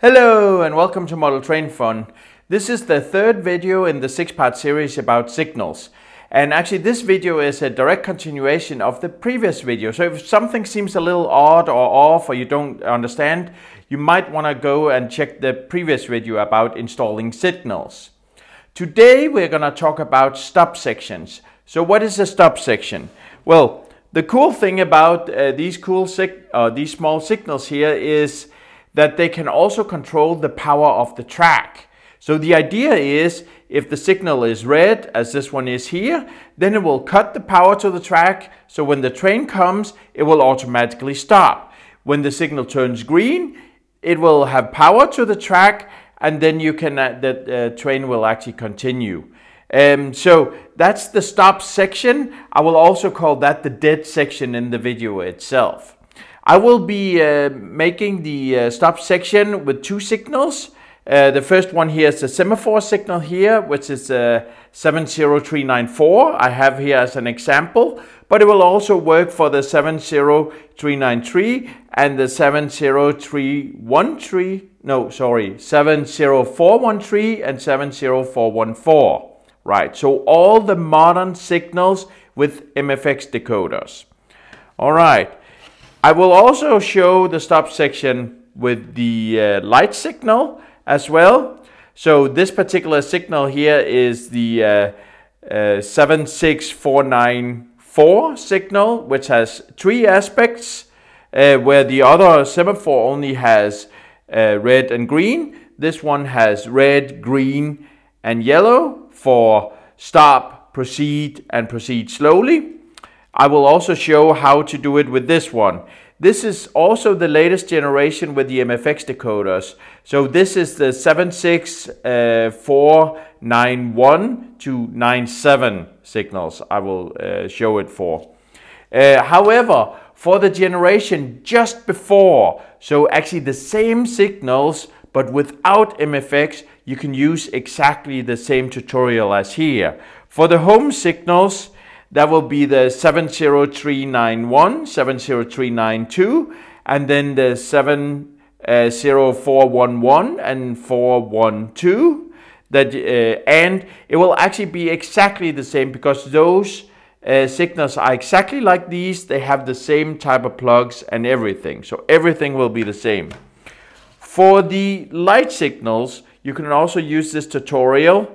Hello and welcome to Model Train Fun. This is the third video in the 6-part series about signals. And actually this video is a direct continuation of the previous video. So if something seems a little odd or off or you don't understand, you might want to go and check the previous video about installing signals. Today we're going to talk about stop sections. So what is a stop section? Well, the cool thing about these small signals here is that they can also control the power of the track. So the idea is if the signal is red, as this one is here, then it will cut the power to the track. So when the train comes, it will automatically stop. When the signal turns green, it will have power to the track, and then the train will actually continue. So that's the stop section. I will also call that the dead section in the video itself. I will be making the stop section with two signals. The first one here is the semaphore signal here, which is 70394. I have here as an example, but it will also work for the 70393 and the 70413 and 70414. Right, so all the modern signals with MFX decoders. All right. I will also show the stop section with the light signal as well. So this particular signal here is the 76494 signal, which has three aspects, where the other semaphore only has red and green. This one has red, green, and yellow for stop, proceed, and proceed slowly. I will also show how to do it with this one. This is also the latest generation with the MFX decoders. So this is the 76491 to 97 signals I will show it for. However, for the generation just before, so actually the same signals but without MFX, you can use exactly the same tutorial as here. For the home signals, that will be the 70391, 70392, and then the 70411 and 412. And it will actually be exactly the same because those signals are exactly like these. They have the same type of plugs and everything. So everything will be the same. For the light signals, you can also use this tutorial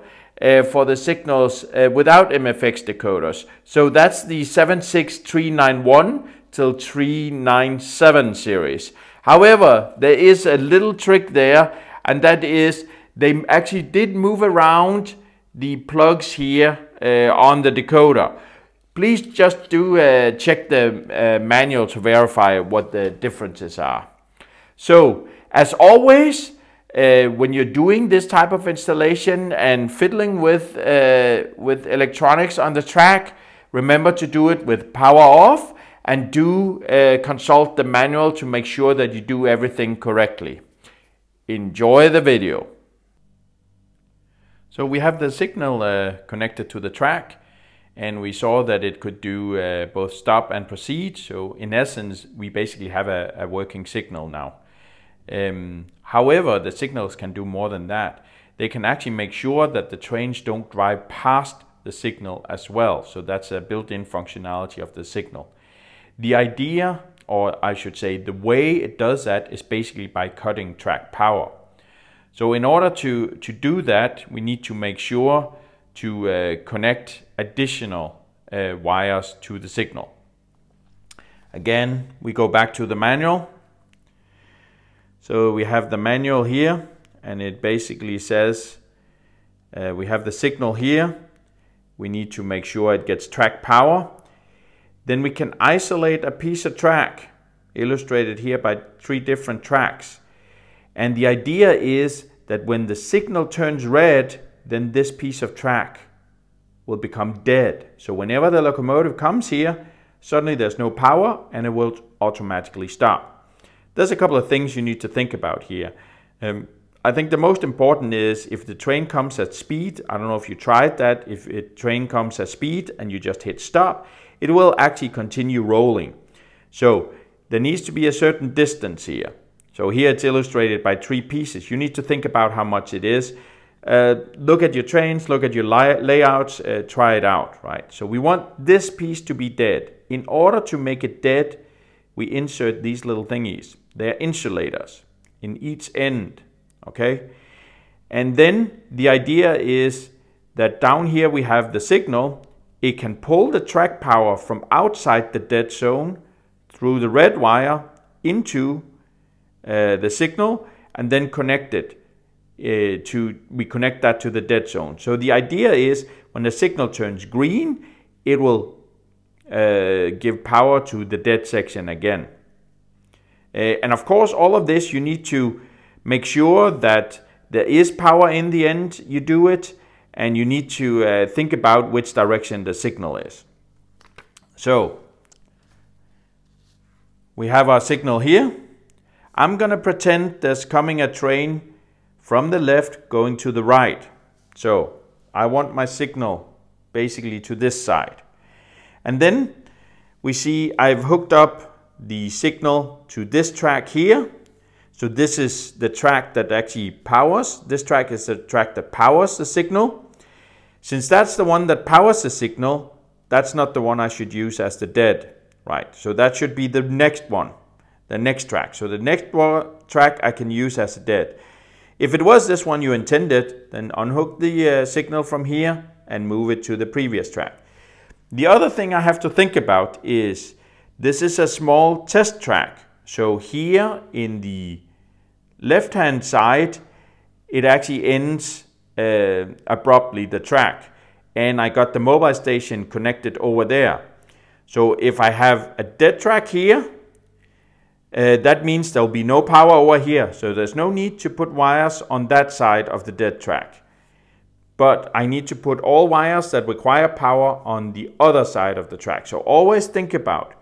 for the signals without MFX decoders. So that's the 76391 till 397 series. However, there is a little trick there, and that is they actually did move around the plugs here on the decoder. Please just do check the manual to verify what the differences are. So, as always, when you're doing this type of installation and fiddling with electronics on the track, remember to do it with power off and do consult the manual to make sure that you do everything correctly. Enjoy the video. So we have the signal connected to the track, and we saw that it could do both stop and proceed. So in essence, we basically have a working signal now. However, the signals can do more than that. They can actually make sure that the trains don't drive past the signal as well. So that's a built-in functionality of the signal. The idea, or I should say the way it does that, is basically by cutting track power. So in order to do that, we need to make sure to connect additional wires to the signal. Again, we go back to the manual. So we have the manual here, and it basically says we have the signal here. We need to make sure it gets track power. Then we can isolate a piece of track, illustrated here by 3 different tracks. And the idea is that when the signal turns red, then this piece of track will become dead. So whenever the locomotive comes here, suddenly there's no power and it will automatically stop. There's a couple of things you need to think about here. I think the most important is if the train comes at speed, I don't know if you tried that, if a train comes at speed and you just hit stop, it will actually continue rolling. So there needs to be a certain distance here. So here it's illustrated by 3 pieces. You need to think about how much it is. Look at your trains, look at your layouts, try it out, right? So we want this piece to be dead. In order to make it dead, we insert these little thingies. They're insulators in each end, okay? And then the idea is that down here we have the signal. It can pull the track power from outside the dead zone through the red wire into the signal, and then connect it we connect that to the dead zone. So the idea is when the signal turns green, it will give power to the dead section again. And of course, all of this you need to make sure that there is power in the end you do it, and you need to think about which direction the signal is. So we have our signal here. I'm going to pretend there's coming a train from the left going to the right. So I want my signal basically to this side. And then we see I've hooked up the signal to this track here. So this is the track that actually powers. This track is the track that powers the signal. Since that's the one that powers the signal, that's not the one I should use as the dead, right? So that should be the next one, the next track. So the next track I can use as a dead. If it was this one you intended, then unhook the signal from here and move it to the previous track. The other thing I have to think about is this is a small test track. So here in the left-hand side, it actually ends abruptly, the track. And I got the mobile station connected over there. So if I have a dead track here, that means there'll be no power over here. So there's no need to put wires on that side of the dead track. But I need to put all wires that require power on the other side of the track. So always think about,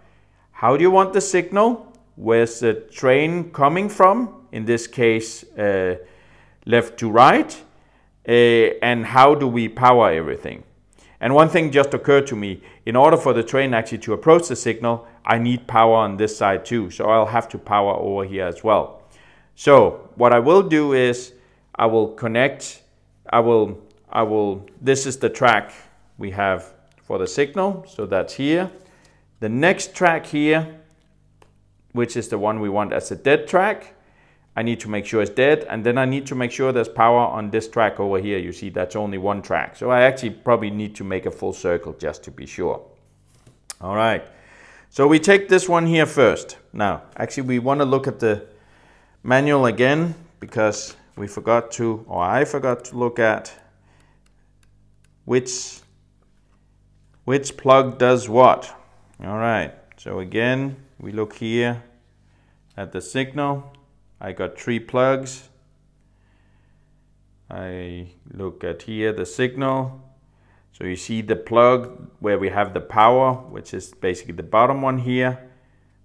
how do you want the signal? Where's the train coming from? In this case, left to right. And how do we power everything? And one thing just occurred to me. In order for the train actually to approach the signal, I need power on this side too. So I'll have to power over here as well. So what I will do is I will connect, this is the track we have for the signal. So that's here. The next track here, which is the one we want as a dead track, I need to make sure it's dead, and then I need to make sure there's power on this track over here. You see, that's only one track. So I actually probably need to make a full circle just to be sure. All right. So we take this one here first. Now, actually, we want to look at the manual again because we forgot to, or I forgot to look at which plug does what. All right. So again, we look here at the signal. I got 3 plugs. I look at here the signal. So you see the plug where we have the power, which is basically the bottom one here.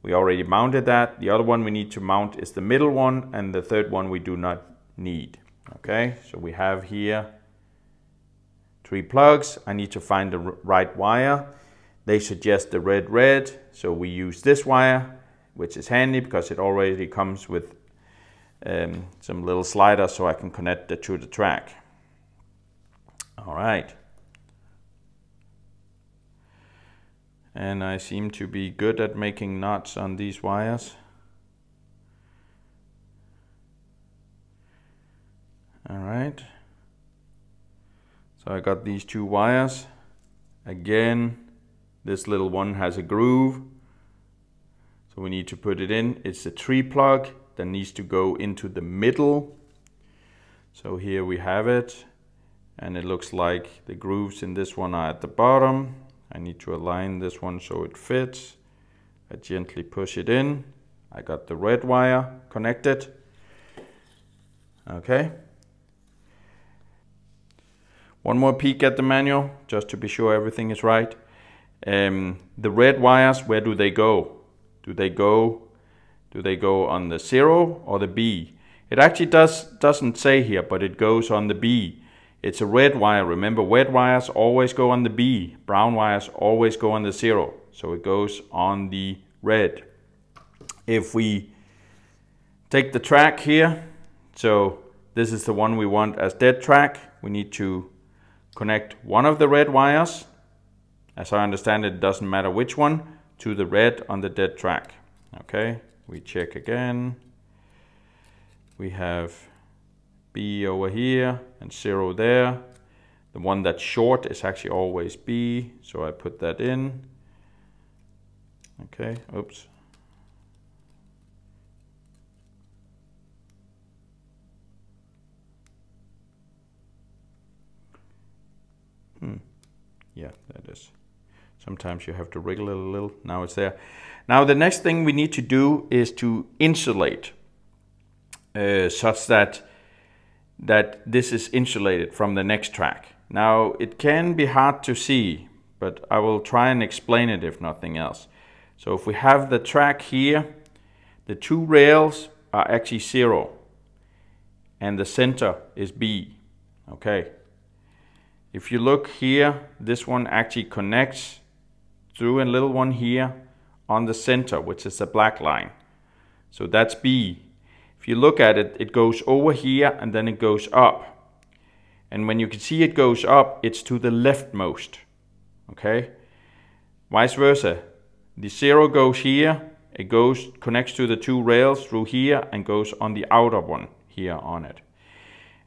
We already mounted that. The other one we need to mount is the middle one, and the third one we do not need. Okay, so we have here 3 plugs. I need to find the right wire. They suggest the red, so we use this wire, which is handy because it already comes with some little sliders so I can connect it to the track. All right. And I seem to be good at making knots on these wires. All right. So I got these 2 wires. Again, this little one has a groove. So we need to put it in. It's a 3 plug that needs to go into the middle. So here we have it. And it looks like the grooves in this one are at the bottom. I need to align this one so it fits. I gently push it in. I got the red wire connected. Okay. One more peek at the manual, just to be sure everything is right. The red wires, where do they go? Do they go on the 0 or the B? It actually doesn't say here, but it goes on the B. It's a red wire. Remember, red wires always go on the B. Brown wires always go on the 0. So it goes on the red. If we take the track here. So this is the one we want as dead track. We need to connect one of the red wires, as I understand it, doesn't matter which one, to the red on the dead track. Okay, we check again. We have B over here and 0 there. The one that's short is actually always B, so I put that in. Okay, oops. Yeah, that is. Sometimes you have to wriggle it a little. Now it's there. Now the next thing we need to do is to insulate such that this is insulated from the next track. Now it can be hard to see, but I will try and explain it if nothing else. So if we have the track here, the two rails are actually 0 and the center is B. Okay. If you look here, this one actually connects through a little one here on the center, which is the black line. So that's B. If you look at it, it goes over here and then it goes up. And when you can see it goes up, it's to the leftmost. Okay? Vice versa. The 0 goes here, it connects to the two rails through here and goes on the outer one here on it.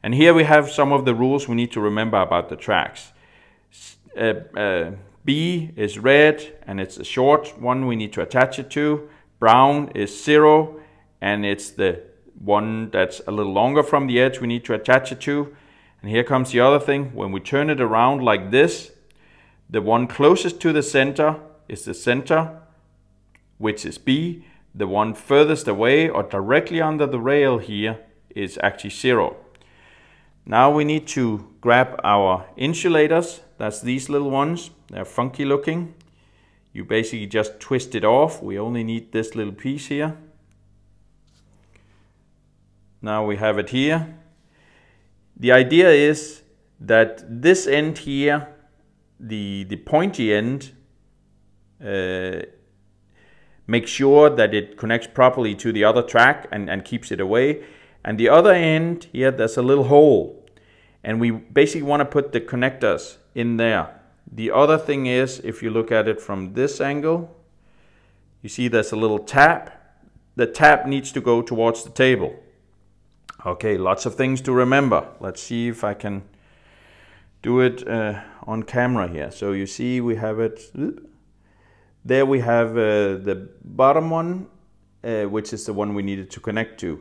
And here we have some of the rules we need to remember about the tracks. B is red and it's a short one we need to attach it to. Brown is 0 and it's the one that's a little longer from the edge we need to attach it to. And here comes the other thing. When we turn it around like this, the one closest to the center is the center, which is B. The one furthest away or directly under the rail here is actually 0. Now we need to grab our insulators. That's these little ones. They're funky looking. You basically just twist it off. We only need this little piece here. Now we have it here. The idea is that this end here, the pointy end, make sure that it connects properly to the other track and keeps it away. And the other end here, there's a little hole. And we basically want to put the connectors in there. The other thing is, if you look at it from this angle, you see there's a little tap. The tap needs to go towards the table. Okay, lots of things to remember. Let's see if I can do it on camera here. So you see we have it. There we have the bottom one, which is the one we needed to connect to.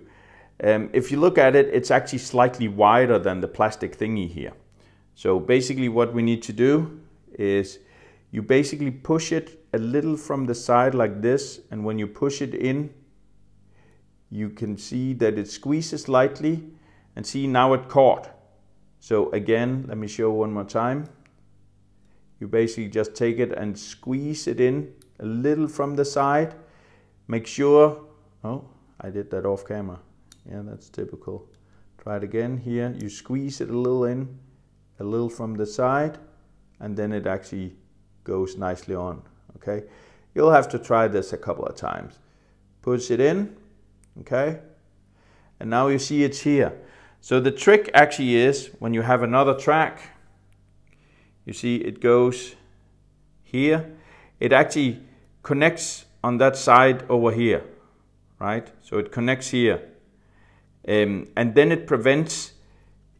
If you look at it, it's actually slightly wider than the plastic thingy here. So basically what we need to do is you basically push it a little from the side like this, and when you push it in, you can see that it squeezes lightly, and see now it caught. So again, let me show one more time. You basically just take it and squeeze it in a little from the side. Make sure, oh, I did that off camera. Yeah, that's typical. Try it again here. You squeeze it a little in, a little from the side, and then it actually goes nicely on. Okay, you'll have to try this a couple of times. Push it in, okay, and now you see it's here. So the trick actually is when you have another track, you see it goes here. It actually connects on that side over here, right? So it connects here. And then it prevents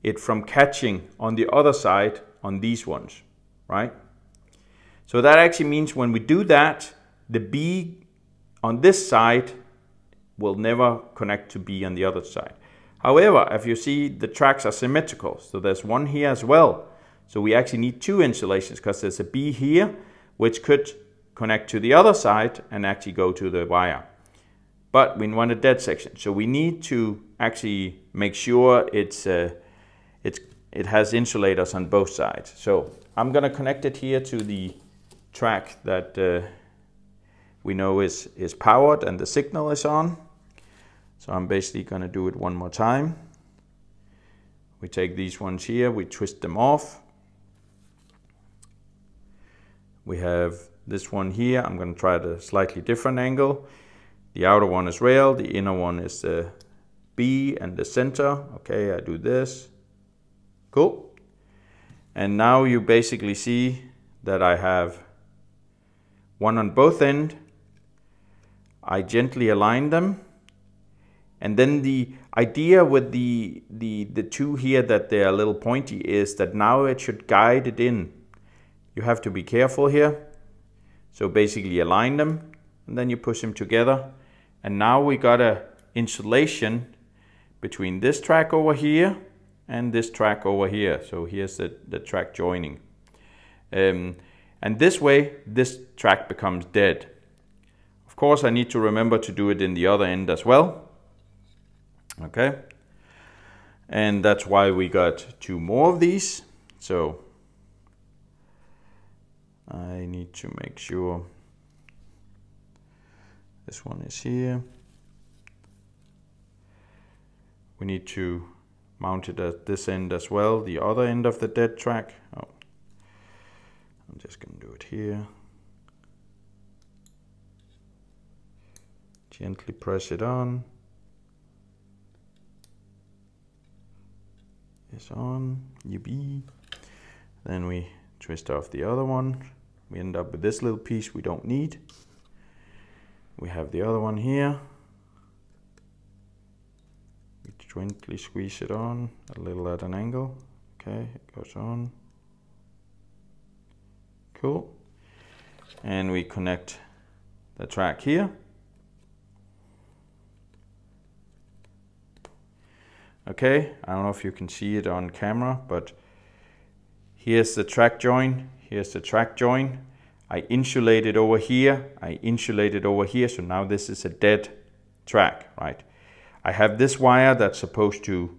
it from catching on the other side on these ones, right? So that actually means when we do that, the B on this side will never connect to B on the other side. However, if you see, the tracks are symmetrical, so there's one here as well. So we actually need two insulations because there's a B here, which could connect to the other side and actually go to the wire. But we want a dead section, so we need to actually make sure it has insulators on both sides. So I'm going to connect it here to the track that we know is powered and the signal is on. So I'm basically going to do it one more time. We take these ones here, we twist them off. We have this one here. I'm going to try at a slightly different angle. The outer one is rail, the inner one is the B and the center. Okay, I do this. Cool. And now you basically see that I have one on both ends. I gently align them. And then the idea with the two here that they are a little pointy is that now it should guide it in. You have to be careful here. So basically align them and then you push them together. And now we got a insulation between this track over here and this track over here. So here's the track joining. And this way, this track becomes dead. Of course, I need to remember to do it in the other end as well. Okay. And that's why we got two more of these. So I need to make sure this one is here. We need to mount it at this end as well, the other end of the dead track. Oh, I'm just going to do it here. Gently press it on. It's on, yippee. Then we twist off the other one. We end up with this little piece we don't need. We have the other one here. We gently squeeze it on, a little at an angle. Okay, it goes on. Cool. And we connect the track here. Okay, I don't know if you can see it on camera, but here's the track join, here's the track join. I insulate it over here, I insulate it over here, so now this is a dead track, right? I have this wire that's supposed to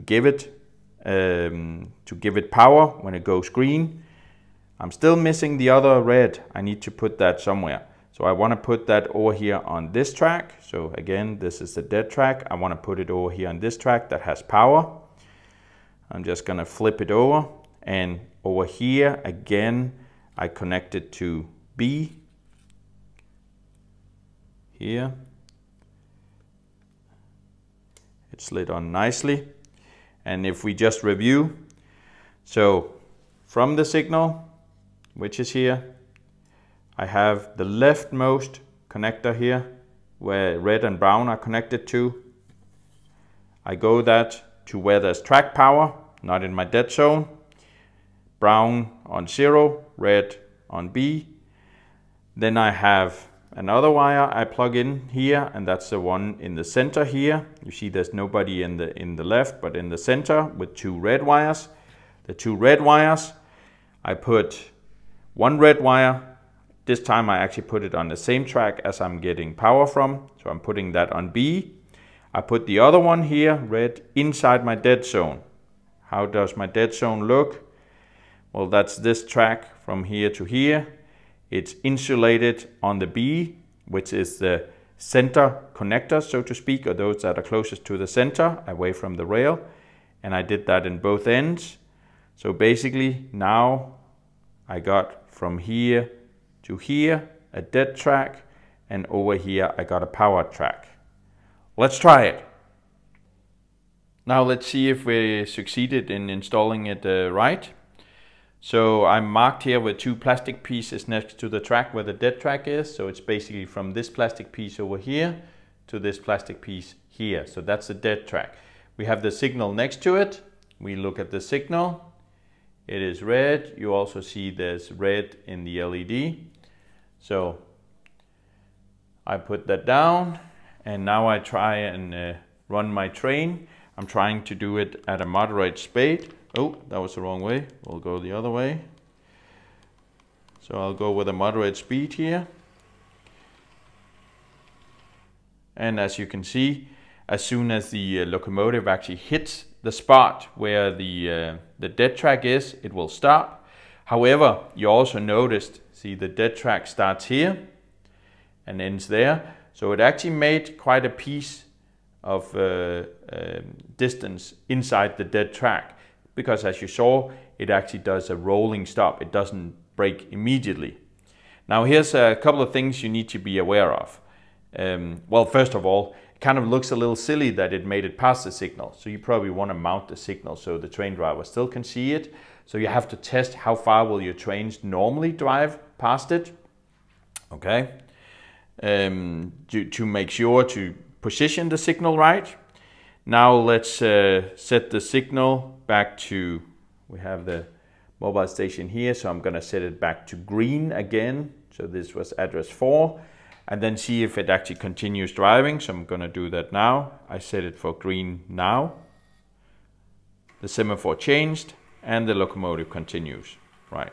give it power when it goes green. I'm still missing the other red. I need to put that somewhere. So I want to put that over here on this track. So again, this is the dead track. I want to put it over here on this track that has power. I'm just going to flip it over, and over here again I connect it to B here. It slid on nicely. And if we just review, so from the signal, which is here, I have the leftmost connector here where red and brown are connected to. I go that to where there's track power, not in my dead zone. Brown on 0, red on B. Then I have another wire I plug in here, and that's the one in the center here. You see there's nobody in the left, but in the center with two red wires. The two red wires, I put one red wire. This time I actually put it on the same track as I'm getting power from. So I'm putting that on B. I put the other one here, red, inside my dead zone. How does my dead zone look? Well, that's this track from here to here. It's insulated on the B, which is the center connector, so to speak, or those that are closest to the center, away from the rail. And I did that in both ends. So basically now I got from here to here a dead track, and over here I got a power track. Let's try it. Now let's see if we succeeded in installing it right. So I'm marked here with two plastic pieces next to the track where the dead track is. So it's basically from this plastic piece over here to this plastic piece here. So that's the dead track. We have the signal next to it. We look at the signal. It is red. You also see there's red in the LED. So I put that down, and now I try and run my train. I'm trying to do it at a moderate speed. Oh, that was the wrong way. We'll go the other way. So I'll go with a moderate speed here. And as you can see, as soon as the locomotive actually hits the spot where the dead track is, it will stop. However, you also noticed, see, the dead track starts here and ends there. So it actually made quite a piece of distance inside the dead track, because as you saw, it actually does a rolling stop. It doesn't break immediately. Now here's a couple of things you need to be aware of. Well, first of all, kind of looks a little silly that it made it past the signal. So you probably want to mount the signal so the train driver still can see it. So you have to test how far will your trains normally drive past it. Okay, to make sure to position the signal right. Now let's set the signal back to, we have the mobile station here, so I'm going to set it back to green again. So this was address 4, and then see if it actually continues driving. So I'm going to do that now. I set it for green now. The semaphore changed and the locomotive continues. Right.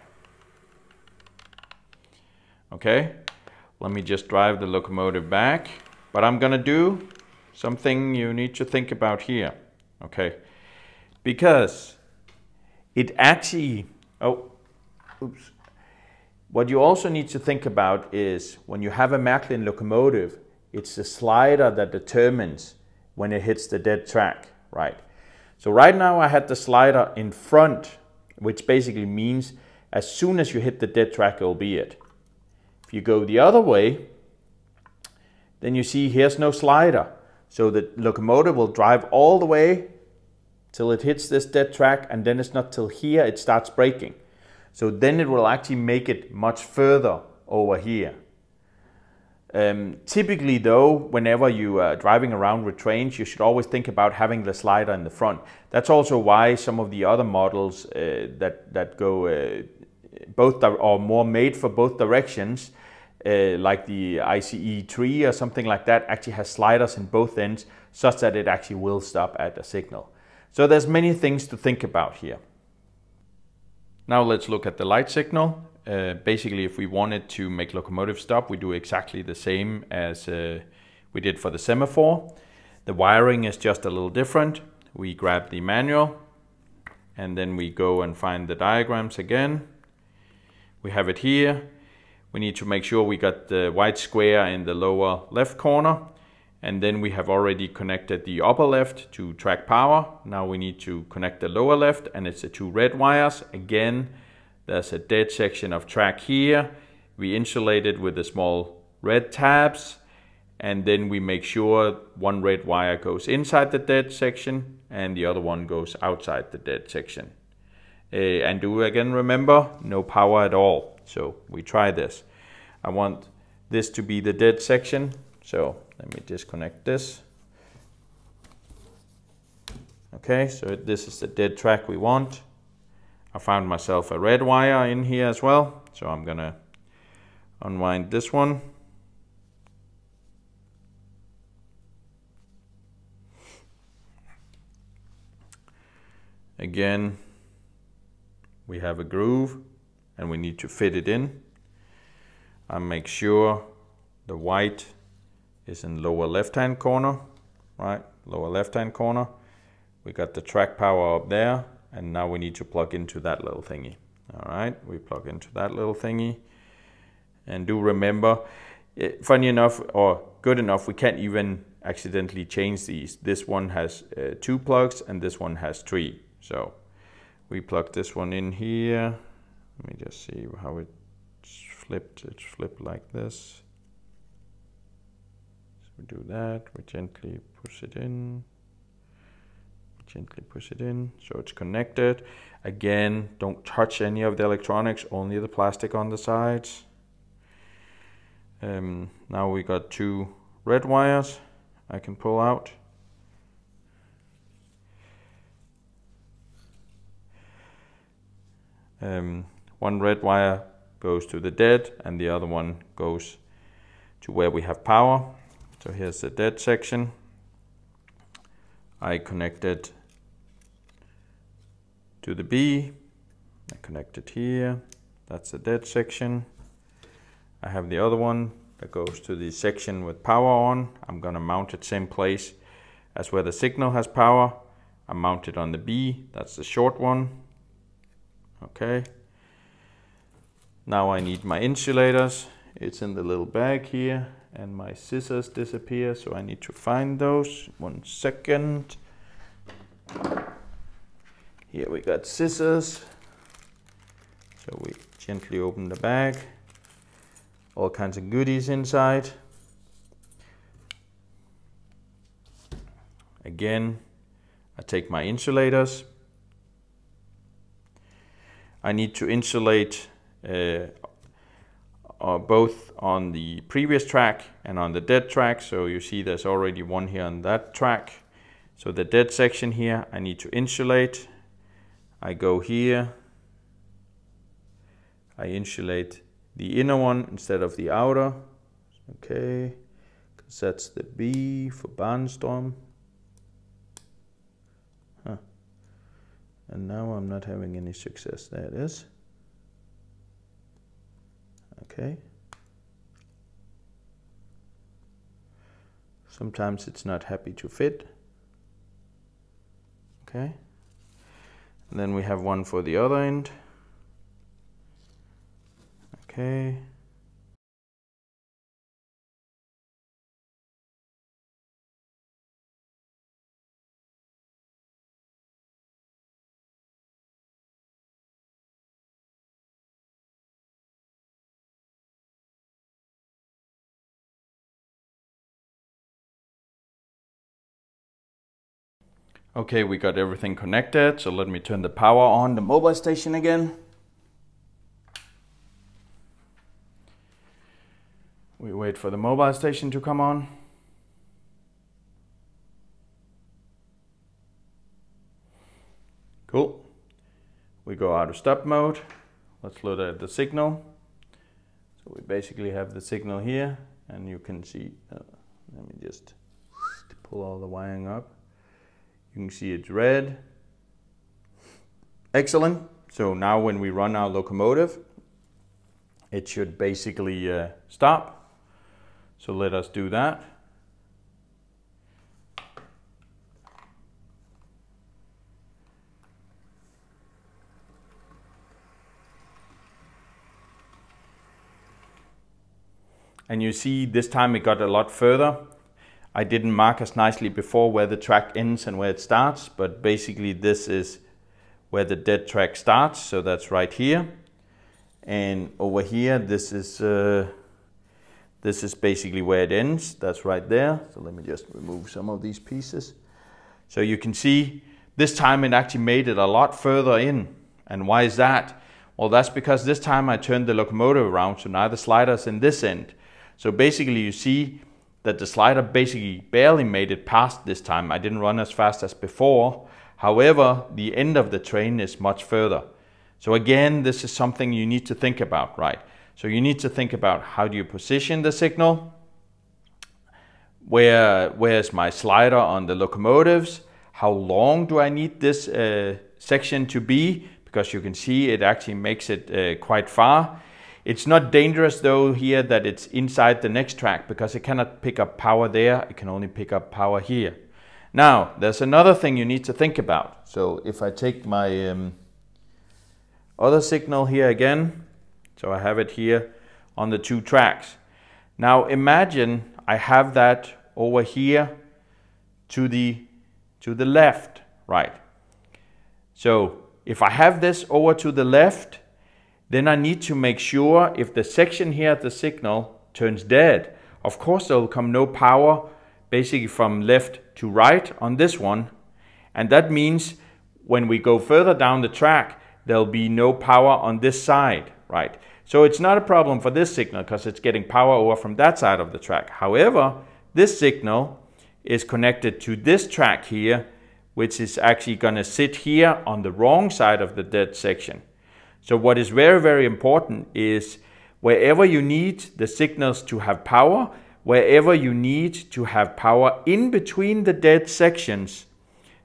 Okay, let me just drive the locomotive back. But I'm going to do something you need to think about here. Okay, because it actually, what you also need to think about is when you have a Märklin locomotive, it's the slider that determines when it hits the dead track, right? So right now I had the slider in front, which basically means as soon as you hit the dead track, it'll be it. If you go the other way, then you see here's no slider. So the locomotive will drive all the way till it hits this dead track, and then it's not till here it starts braking. So then it will actually make it much further over here. Typically though, whenever you are driving around with trains, you should always think about having the slider in the front. That's also why some of the other models that go both or more made for both directions, like the ICE 3 or something like that, actually has sliders in both ends, such that it actually will stop at a signal. So there's many things to think about here. Now let's look at the light signal. Basically, if we wanted to make locomotive stop, we do exactly the same as we did for the semaphore. The wiring is just a little different. We grab the manual and then we go and find the diagrams again. We have it here. We need to make sure we got the white square in the lower left corner. And then we have already connected the upper left to track power. Now we need to connect the lower left, and it's the 2 red wires. Again, there's a dead section of track here. We insulate it with the small red tabs, and then we make sure one red wire goes inside the dead section and the other one goes outside the dead section. And do again remember, no power at all. So we try this. I want this to be the dead section, so let me disconnect this. Okay, so this is the dead track we want. I found myself a red wire in here as well, so I'm gonna unwind this one. Again, we have a groove and we need to fit it in. I make sure the white is in lower left hand corner, right? Lower left hand corner. We got the track power up there, and now we need to plug into that little thingy. All right, we plug into that little thingy. And do remember, funny enough or good enough, we can't even accidentally change these. This one has 2 plugs and this one has 3. So we plug this one in here. Let me just see how it's flipped. It's flipped like this. So we do that. We gently push it in. Gently push it in so it's connected. Again, don't touch any of the electronics, only the plastic on the sides. Now we got 2 red wires I can pull out. One red wire goes to the dead and the other one goes to where we have power. So here's the dead section. I connected to the B. I connect it here. That's the dead section. I have the other one that goes to the section with power on. I'm gonna mount it same place as where the signal has power. I mount it on the B. That's the short one. Okay. Now I need my insulators. It's in the little bag here, and my scissors disappear, so I need to find those. 1 second. Here we got scissors. So we gently open the bag. All kinds of goodies inside. again, I take my insulators. I need to insulate both on the previous track and on the dead track. So you see there's already one here on that track. So the dead section here, I need to insulate. I go here. I insulate the inner one instead of the outer. Okay, because that's the B for barnstorm. And now I'm not having any success. There it is. Okay. Sometimes it's not happy to fit. Okay. And then we have one for the other end. Okay. Okay, we got everything connected, so let me turn the power on the mobile station again. We wait for the mobile station to come on. Cool. We go out of stop mode. Let's look at the signal. So we basically have the signal here, and you can see, let me just pull all the wiring up. You can see it's red. Excellent. So now when we run our locomotive, it should basically stop. So let us do that. And you see this time it got a lot further. I didn't mark as nicely before where the track ends and where it starts, but basically this is where the dead track starts, so that's right here. And over here, this is basically where it ends. That's right there. So let me just remove some of these pieces. So you can see this time it actually made it a lot further in. And why is that? Well, that's because this time I turned the locomotive around, so now the slider's in this end. So basically you see that the slider basically barely made it past this time. I didn't run as fast as before. However, the end of the train is much further. So again, this is something you need to think about, right? So you need to think about how do you position the signal? Where's my slider on the locomotives? How long do I need this section to be? Because you can see it actually makes it quite far. It's not dangerous though here that it's inside the next track because it cannot pick up power there. It can only pick up power here. Now, there's another thing you need to think about. So if I take my other signal here again, so I have it here on the two tracks. Now imagine I have that over here to the left, right? So if I have this over to the left, then I need to make sure if the section here at the signal turns dead, of course there will come no power basically from left to right on this one. And that means when we go further down the track, there'll be no power on this side, right? So it's not a problem for this signal because it's getting power over from that side of the track. However, this signal is connected to this track here, which is actually going to sit here on the wrong side of the dead section. So what is very, very important is wherever you need the signals to have power, wherever you need to have power in between the dead sections,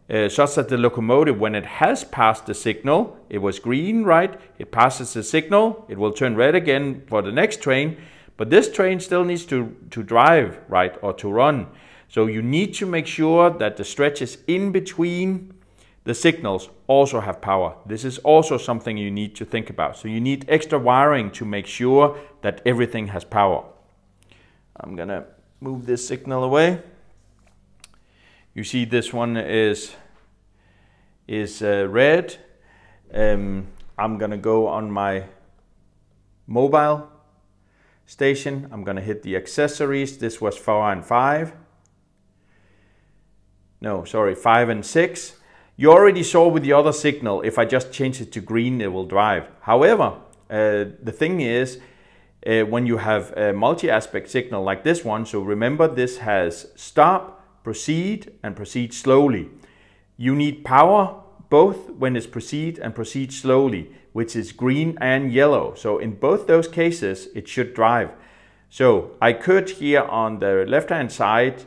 such that the locomotive, when it has passed the signal, it was green, right? It passes the signal, it will turn red again for the next train, but this train still needs to drive, right, or to run. So you need to make sure that the stretches in between the signals also have power. This is also something you need to think about. So you need extra wiring to make sure that everything has power. I'm gonna move this signal away. You see this one is red. I'm gonna go on my mobile station. I'm gonna hit the accessories. This was 4 and 5. no, sorry, 5 and 6. You already saw with the other signal, if I just change it to green, it will drive. However, the thing is, when you have a multi-aspect signal like this one, so remember this has stop, proceed, and proceed slowly. You need power both when it's proceed and proceed slowly, which is green and yellow. So in both those cases, it should drive. So I could here on the left-hand side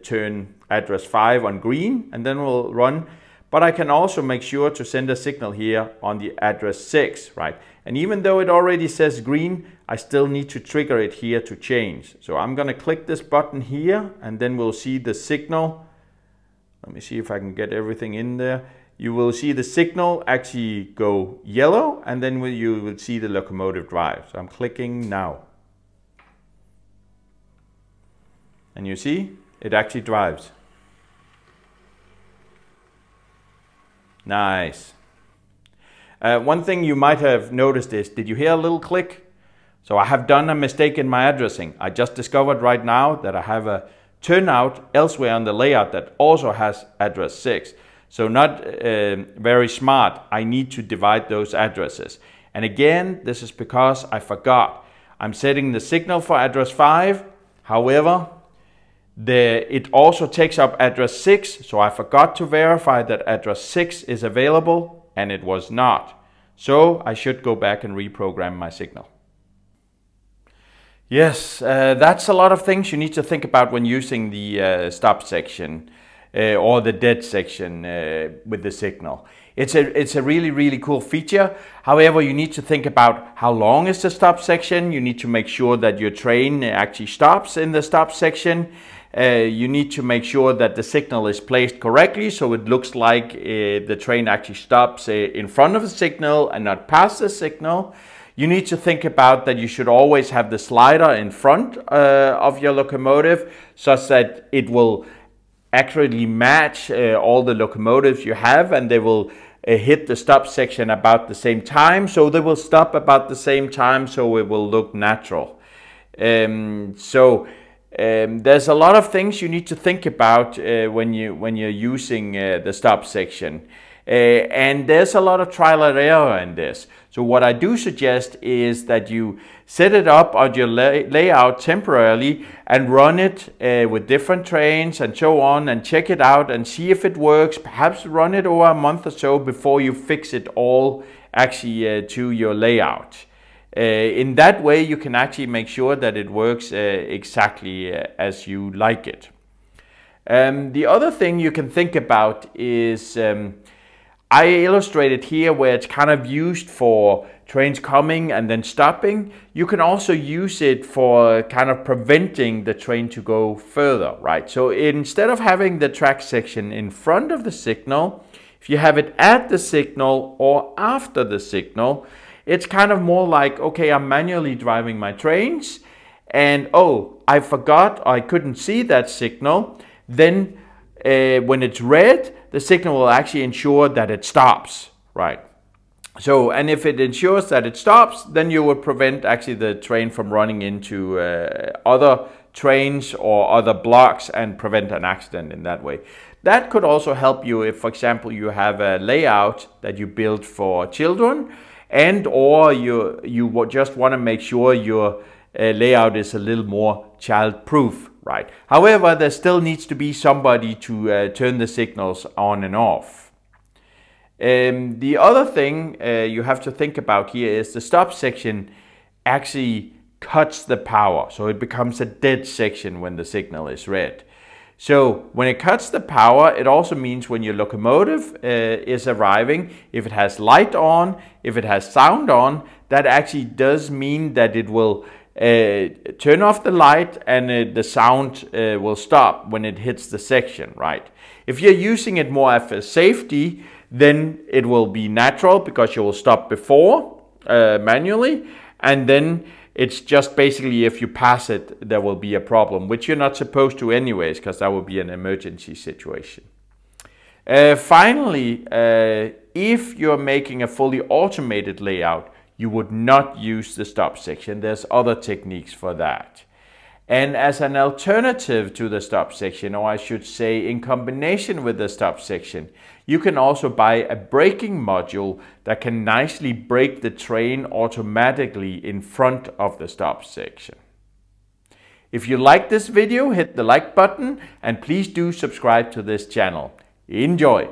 turn address 5 on green, and then we'll run. But I can also make sure to send a signal here on the address 6, right? And even though it already says green, I still need to trigger it here to change. So I'm going to click this button here, and then we'll see the signal. Let me see if I can get everything in there. You will see the signal actually go yellow, and then you will see the locomotive drive. So I'm clicking now. And you see, it actually drives. Nice. One thing you might have noticed is, did you hear a little click? So I have done a mistake in my addressing. I just discovered right now that I have a turnout elsewhere on the layout that also has address 6. So not very smart. I need to divide those addresses. And again, this is because I forgot. I'm setting the signal for address 5. However, it also takes up address 6, so I forgot to verify that address 6 is available, and it was not. So I should go back and reprogram my signal. Yes, that's a lot of things you need to think about when using the stop section or the dead section with the signal. It's a really, really cool feature. However, you need to think about how long is the stop section. You need to make sure that your train actually stops in the stop section. You need to make sure that the signal is placed correctly, so it looks like the train actually stops in front of the signal and not past the signal. You need to think about that you should always have the slider in front of your locomotive, such that it will accurately match all the locomotives you have, and they will hit the stop section about the same time, so they will stop about the same time, so it will look natural. There's a lot of things you need to think about when you're using the stop section. And there's a lot of trial and error in this. So what I do suggest is that you set it up on your layout temporarily and run it with different trains and so on, and check it out and see if it works. Perhaps run it over a month or so before you fix it all actually to your layout. In that way you can actually make sure that it works exactly as you like it. The other thing you can think about is I illustrated here where it's kind of used for trains coming and then stopping. You can also use it for kind of preventing the train to go further, right? So instead of having the track section in front of the signal, if you have it at the signal or after the signal, it's kind of more like, okay, I'm manually driving my trains and oh, I forgot, I couldn't see that signal. Then when it's red, the signal will actually ensure that it stops, right? So, and if it ensures that it stops, then you will prevent actually the train from running into other trains or other blocks and prevent an accident in that way. That could also help you if, for example, you have a layout that you build for children, and or you just want to make sure your layout is a little more child-proof, right? However, there still needs to be somebody to turn the signals on and off. The other thing you have to think about here is the stop section actually cuts the power, so it becomes a dead section when the signal is red. So when it cuts the power, it also means when your locomotive is arriving, if it has light on, if it has sound on, that actually does mean that it will turn off the light and the sound will stop when it hits the section, right? If you're using it more as a safety, then it will be natural because you will stop before manually, and then it's just basically if you pass it, there will be a problem, which you're not supposed to anyways, because that would be an emergency situation. Finally, if you're making a fully automated layout, you would not use the stop section. There's other techniques for that. And as an alternative to the stop section, or I should say in combination with the stop section, you can also buy a braking module that can nicely brake the train automatically in front of the stop section. If you like this video, hit the like button and please do subscribe to this channel. Enjoy!